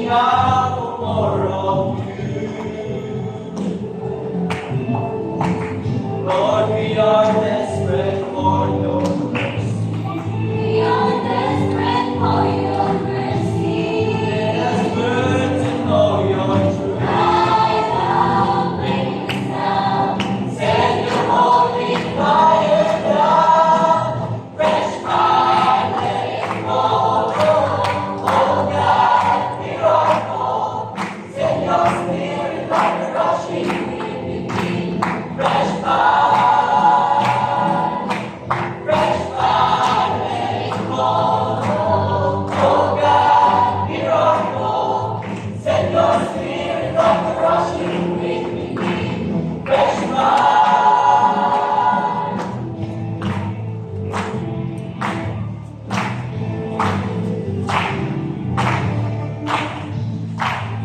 have more of you. Lord, we are desperate for your mercy. We are desperate for your mercy. Let us burn to know your truth. Rise up, bring us down. Send your holy fire down. Fresh fire, let it fall. Oh God, hear our call. Send your spirit like a rushing wind within. Fresh fire, let it fall. Oh God, hear our call. Send your spirit like a rushing wind within. Fresh fire.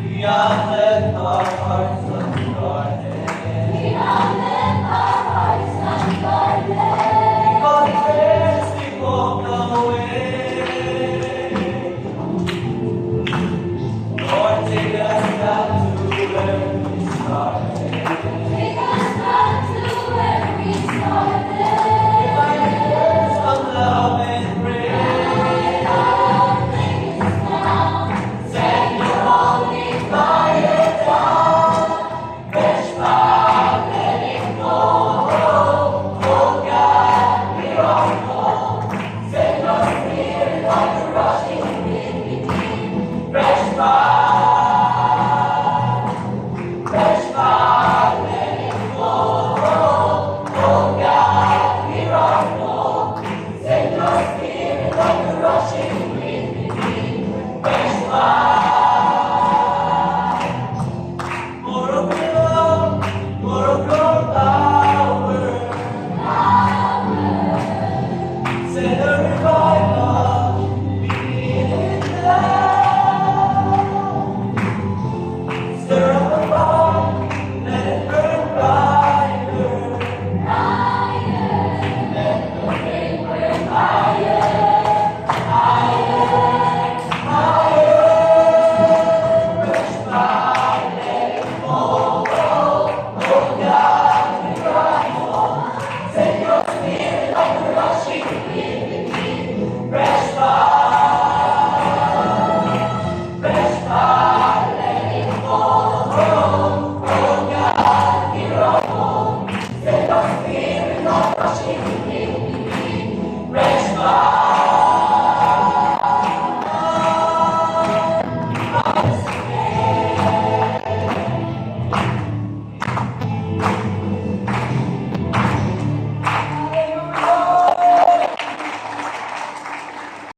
We have left our hearts